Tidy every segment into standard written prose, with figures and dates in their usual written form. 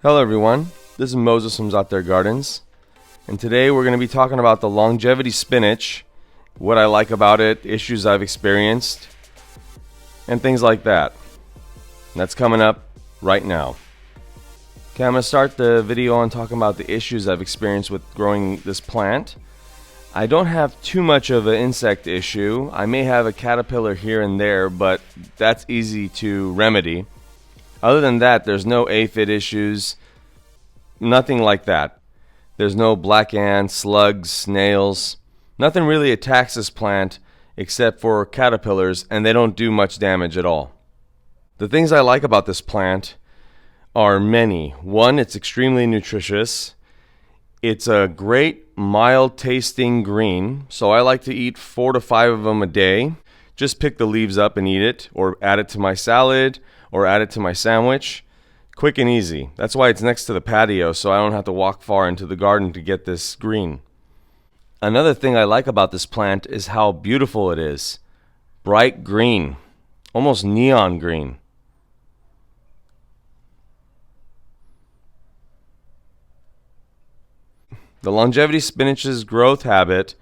Hello everyone, this is Moses from Zaatar Gardens, and today we're going to be talking about the longevity spinach, what I like about it, issues I've experienced, and things like that. And that's coming up right now. Okay, I'm going to start the video on talking about the issues I've experienced with growing this plant. I don't have too much of an insect issue. I may have a caterpillar here and there, but that's easy to remedy. Other than that, there's no aphid issues, nothing like that. There's no black ants, slugs, snails. Nothing really attacks this plant except for caterpillars, and they don't do much damage at all. The things I like about this plant are many. One, it's extremely nutritious. It's a great mild tasting green, so I like to eat 4 to 5 of them a day. Just pick the leaves up and eat it, or add it to my salad, or add it to my sandwich. Quick and easy. That's why it's next to the patio, so I don't have to walk far into the garden to get this green. Another thing I like about this plant is how beautiful it is. Bright green, almost neon green. The longevity spinach's growth habit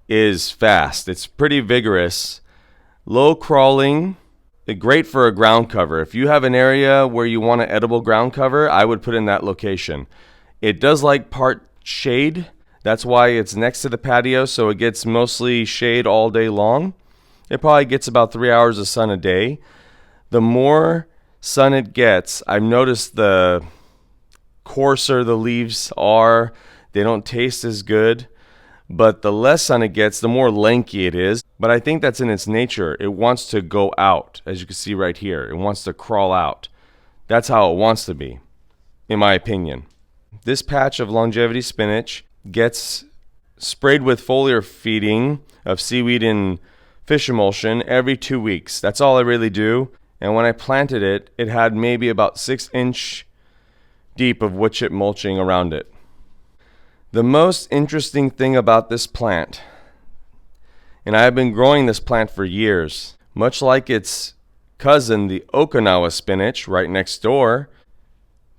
is fast. It's pretty vigorous. Low crawling. Great for a ground cover. If you have an area where you want an edible ground cover, I would put in that location. It does like part shade. That's why it's next to the patio, so it gets mostly shade all day long. It probably gets about 3 hours of sun a day. The more sun it gets, I've noticed the coarser the leaves are. They don't taste as good. But the less sun it gets, the more lanky it is. But I think that's in its nature. It wants to go out, as you can see right here. It wants to crawl out. That's how it wants to be, in my opinion. This patch of longevity spinach gets sprayed with foliar feeding of seaweed and fish emulsion every 2 weeks. That's all I really do. And when I planted it, it had maybe about 6-inch deep of wood chip mulching around it. The most interesting thing about this plant, and I have been growing this plant for years, much like its cousin, the Okinawa spinach, right next door,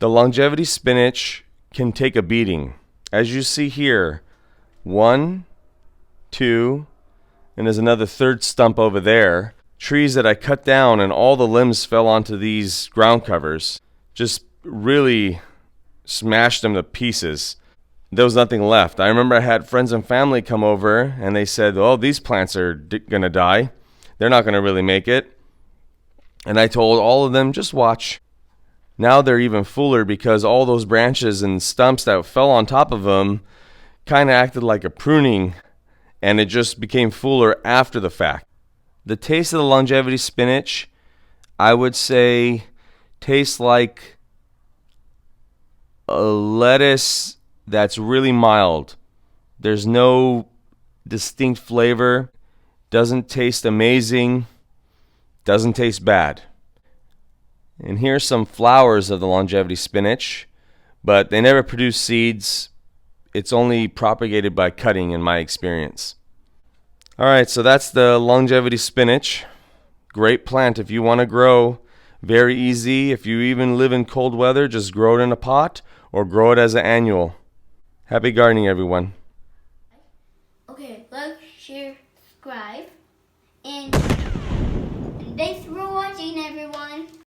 the longevity spinach can take a beating. As you see here, 1, 2, and there's another third stump over there. Trees that I cut down and all the limbs fell onto these ground covers. Just really smashed them to pieces. There was nothing left. I remember I had friends and family come over and they said, oh, these plants are going to die. They're not going to really make it. And I told all of them, just watch. Now they're even fuller because all those branches and stumps that fell on top of them kind of acted like a pruning, and it just became fuller after the fact. The taste of the longevity spinach, I would say, tastes like a lettuce that's really mild. There's no distinct flavor. Doesn't taste amazing. Doesn't taste bad. And here's some flowers of the longevity spinach, but they never produce seeds. It's only propagated by cutting in my experience. Alright, so that's the longevity spinach. Great plant if you want to grow. Very easy. If you even live in cold weather, just grow it in a pot or grow it as an annual. Happy gardening, everyone. Okay, like, share, subscribe, and